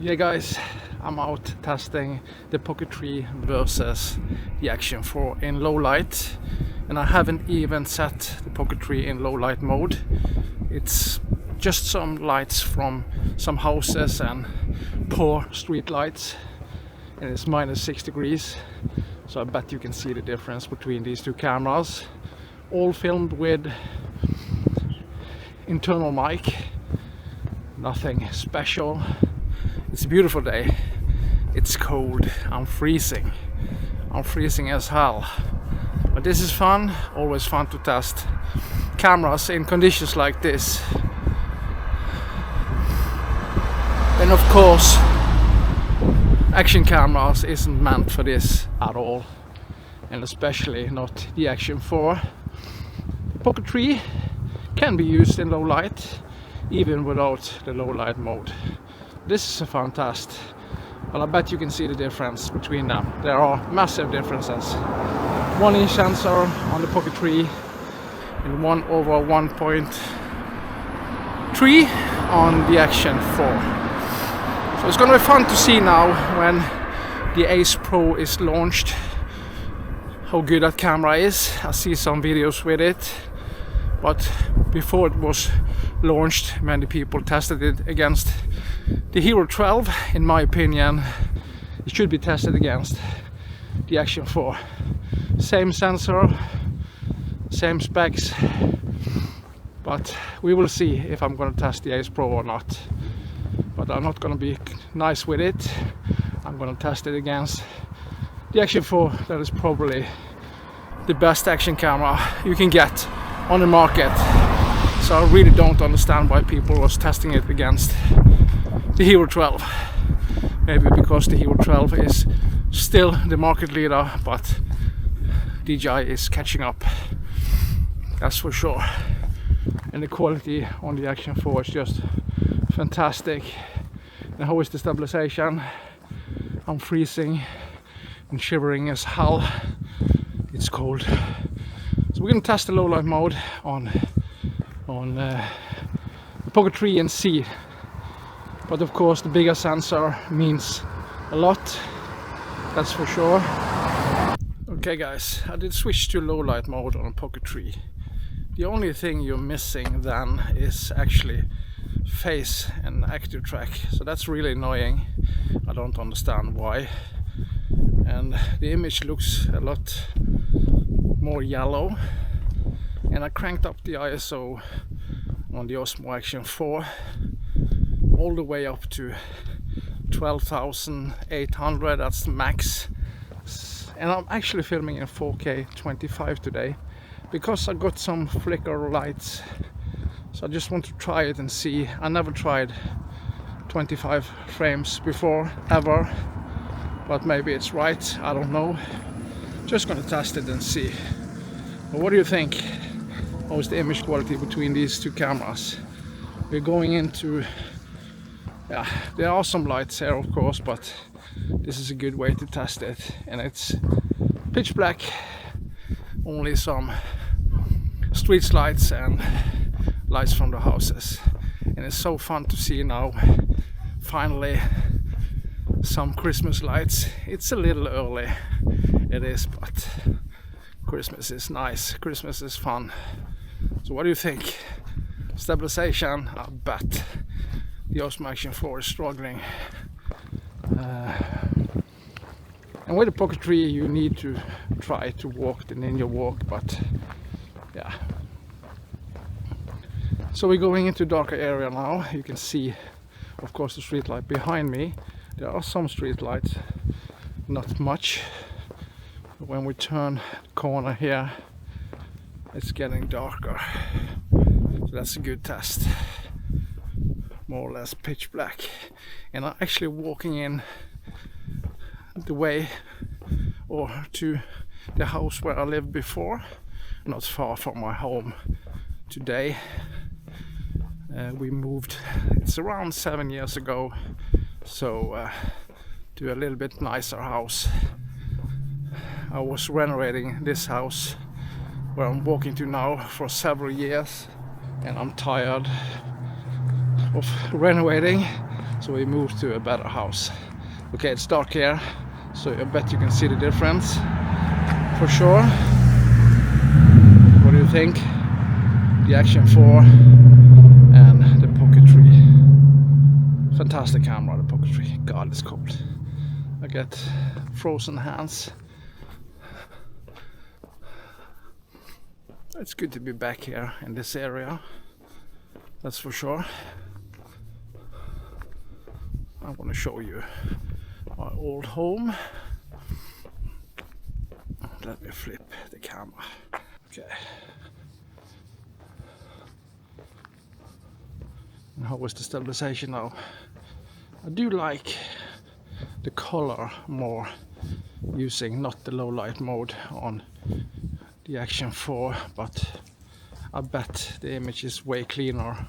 Yeah guys, I'm out testing the Pocket 3 versus the Action 4 in low light, and I haven't even set the Pocket 3 in low light mode. It's just some lights from some houses and poor street lights, and it's -6 degrees, so I bet you can see the difference between these two cameras. All filmed with internal mic, nothing special. It's a beautiful day. It's cold. I'm freezing. I'm freezing as hell. But this is fun. Always fun to test cameras in conditions like this. And of course, action cameras isn't meant for this at all. And especially not the Action 4. The Pocket 3 can be used in low light, even without the low light mode. This is a fun test, but I bet you can see the difference between them. There are massive differences. 1-inch sensor on the Pocket 3 and 1/1.3 on the Action 4. So it's gonna be fun to see now when the Ace Pro is launched how good that camera is. I see some videos with it, but before it was launched many people tested it against the Hero 12. In my opinion, it should be tested against the Action 4. Same sensor, same specs, but we will see if I'm going to test the Ace Pro or not. But I'm not going to be nice with it. I'm going to test it against the Action 4. That is probably the best action camera you can get on the market. So I really don't understand why people was testing it against the Hero 12. Maybe because the Hero 12 is still the market leader, but DJI is catching up. That's for sure. And the quality on the Action 4 is just fantastic. And how is the stabilization? I'm freezing and shivering as hell. It's cold. So we're gonna test the low light mode on the Pocket 3 and see. But of course the bigger sensor means a lot, that's for sure. Okay guys, I did switch to low light mode on Pocket 3. The only thing you're missing then is actually face and active track, so that's really annoying. I don't understand why. And the image looks a lot more yellow, and I cranked up the ISO on the Osmo Action 4 all the way up to 12,800, that's the max. And I'm actually filming in 4K 25 today because I got some flicker lights, so I just want to try it and see. I never tried 25 frames before ever, but maybe it's right, I don't know. Just gonna test it and see. But what do you think? How's the image quality between these two cameras? We're going into, yeah, there are some lights here of course, but this is a good way to test it. And it's pitch black, only some street lights and lights from the houses. And it's so fun to see now, finally, some Christmas lights. It's a little early, it is, but Christmas is nice, Christmas is fun. So what do you think? Stabilization, I bet the Osmo Action 4 is struggling. And with the Pocket 3 you need to try to walk the ninja walk, but yeah. So we're going into darker area now. You can see of course the street light behind me. There are some street lights, not much. When we turn the corner here, it's getting darker. So that's a good test. More or less pitch black. And I'm actually walking in the way or to the house where I lived before, not far from my home today. We moved, it's around 7 years ago, so to a little bit nicer house. I was renovating this house where I'm walking to now for several years, and I'm tired of renovating so we moved to a better house. Okay, it's dark here, so I bet you can see the difference for sure. What do you think? The Action 4 and the Pocket 3. Fantastic camera, the Pocket 3. God, it's cold. I get frozen hands. It's good to be back here in this area, that's for sure. I want to show you my old home. Let me flip the camera. Okay. And how was the stabilization now? I do like the color more, using not the low light mode on the Action 4, but I bet the image is way cleaner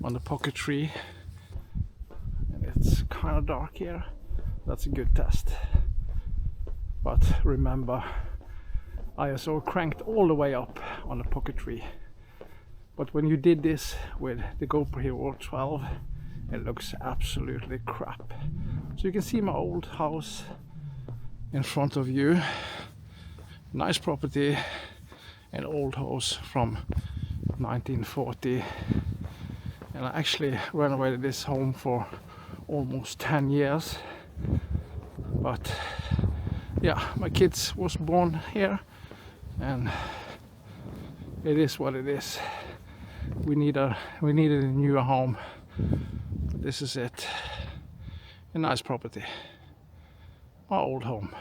on the Pocket 3. And it's kind of dark here. That's a good test. But remember, ISO cranked all the way up on the Pocket 3. But when you did this with the GoPro Hero 12, it looks absolutely crap. So you can see my old house in front of you. Nice property, an old house from 1940. And I actually renovated this home for almost 10 years. But yeah, my kids was born here, and it is what it is. We needed a newer home. But this is it. A nice property. My old home.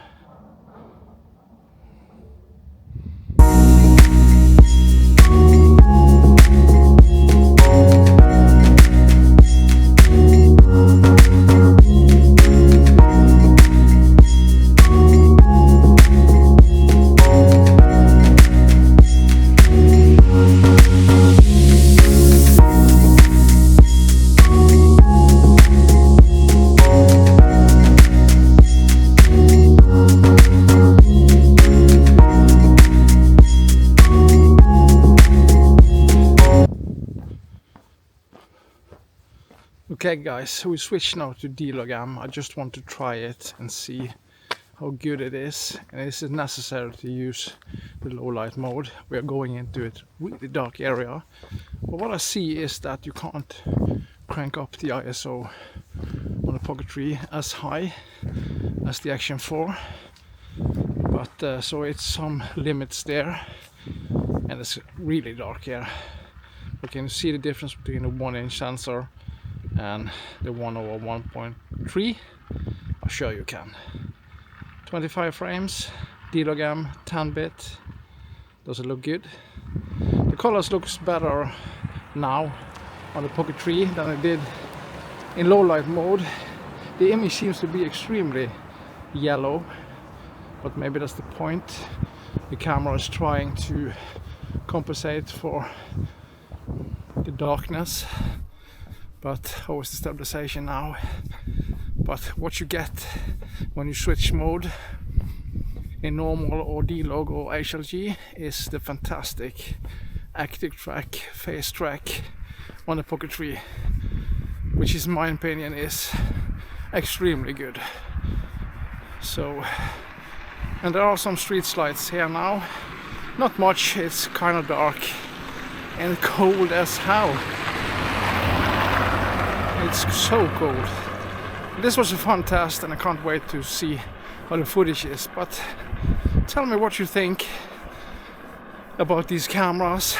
Okay guys, so we switch now to D-Log. I just want to try it and see how good it is, and is it necessary to use the low light mode. We are going into a really dark area, but what I see is that you can't crank up the ISO on the Pocket 3 as high as the Action 4, but so it's some limits there, and it's really dark here. But can you see the difference between the 1-inch sensor and the 1/1.3? I'm sure you can. 25 frames, D-Log 10-bit. Does it look good? The colors looks better now on the Pocket 3 than it did in low light mode. The image seems to be extremely yellow, but maybe that's the point. The camera is trying to compensate for the darkness. But how is the stabilization now? But what you get when you switch mode in normal or D-Log or HLG is the fantastic active track, phase track on the Pocket 3, which is, in my opinion, is extremely good. So, and there are some street lights here now. Not much, it's kind of dark and cold as hell. It's so cold. This was a fun test and I can't wait to see how the footage is, but tell me what you think about these cameras.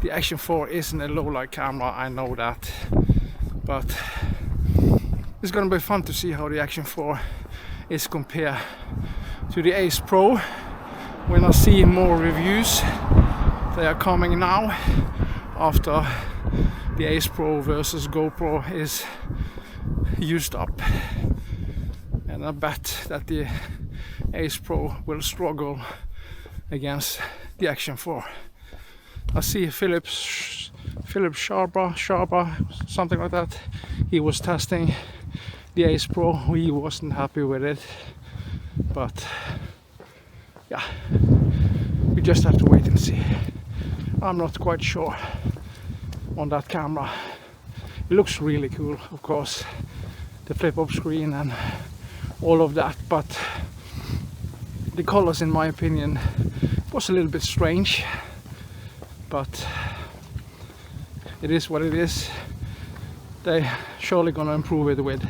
The Action 4 isn't a low light camera, I know that, but it's gonna be fun to see how the Action 4 is compared to the Ace Pro when I see more reviews. They are coming now after the Ace Pro versus GoPro is used up, and I bet that the Ace Pro will struggle against the Action 4. I see Philip Sharper, something like that. He was testing the Ace Pro. He wasn't happy with it, but yeah, we just have to wait and see. I'm not quite sure on that camera. It looks really cool, of course, the flip-up screen and all of that, but the colors, in my opinion, was a little bit strange, but it is what it is. They surely gonna improve it with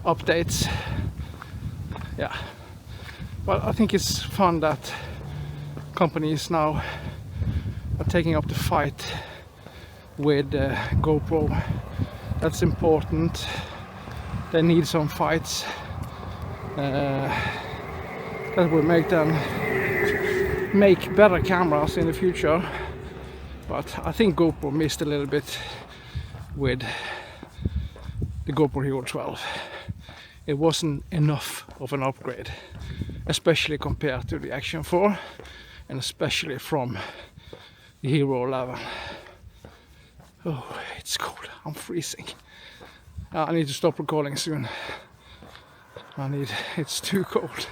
updates. Yeah, but I think it's fun that companies now are taking up the fight with GoPro. That's important. They need some fights that will make them make better cameras in the future. But I think GoPro missed a little bit with the GoPro Hero 12. It wasn't enough of an upgrade, especially compared to the Action 4 and especially from the Hero 11. Oh, it's cold. I'm freezing. I need to stop recording soon. It's too cold.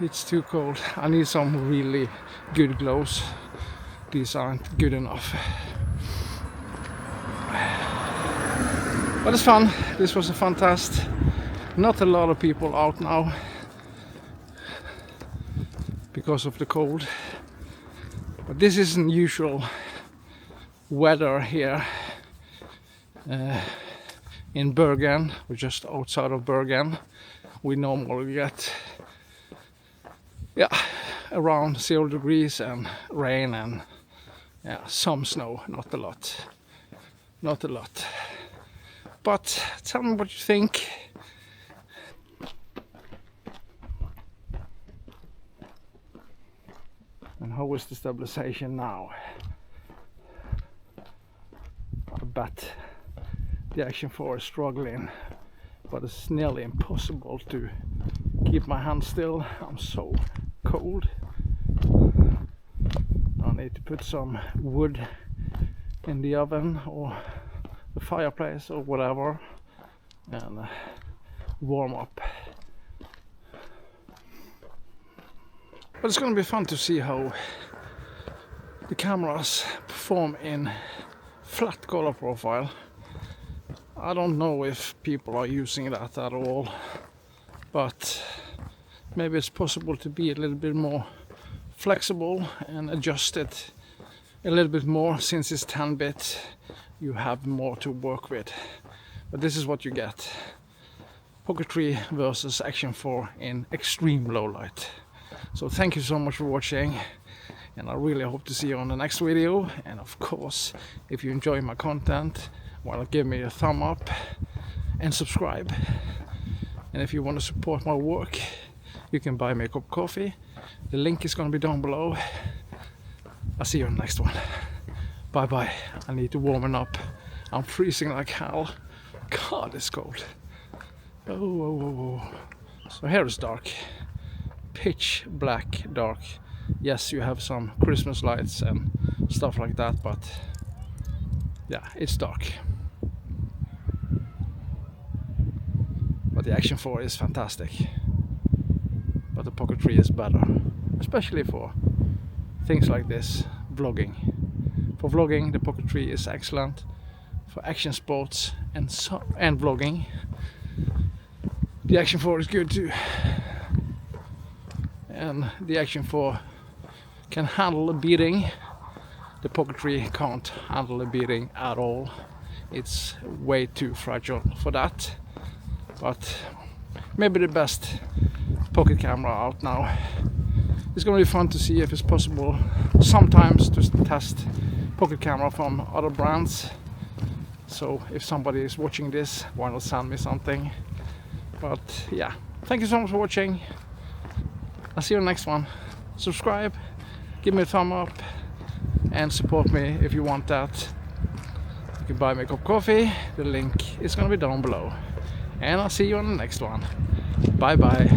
It's too cold. I need some really good gloves. These aren't good enough. But it's fun. This was a fun test. Not a lot of people out now because of the cold. But this isn't usual weather here in Bergen. We're just outside of Bergen. We normally get around 0 degrees and rain and some snow. Not a lot. But tell me what you think. And how is the stabilization now? I bet the Action 4 is struggling, but it's nearly impossible to keep my hand still. I'm so cold. I need to put some wood in the oven or the fireplace or whatever and warm up. But it's going to be fun to see how the cameras perform in flat color profile. I don't know if people are using that at all, but maybe it's possible to be a little bit more flexible and adjust it a little bit more. Since it's 10-bit, you have more to work with. But this is what you get. Pocket 3 versus Action 4 in extreme low light. So thank you so much for watching, and I really hope to see you on the next video. And of course, if you enjoy my content, well, give me a thumb up and subscribe. And if you want to support my work, you can buy me a cup of coffee. The link is going to be down below. I'll see you on the next one. Bye bye. I need to warm up. I'm freezing like hell. God, it's cold. Oh. So here is dark. Pitch black dark. Yes, you have some Christmas lights and stuff like that, but yeah, it's dark. But the Action 4 is fantastic. But the Pocket 3 is better, especially for things like this, vlogging. For vlogging, the Pocket 3 is excellent. For action sports and vlogging, the Action 4 is good too. And the Action 4 can handle a beating. The Pocket 3 can't handle a beating at all. It's way too fragile for that. But maybe the best pocket camera out now. It's going to be fun to see if it's possible sometimes to test pocket camera from other brands. So if somebody is watching this, why not send me something? But yeah, thank you so much for watching. I'll see you in the next one. Subscribe, give me a thumb up, and support me if you want that. You can buy me a cup of coffee. The link is going to be down below. And I'll see you on the next one. Bye bye.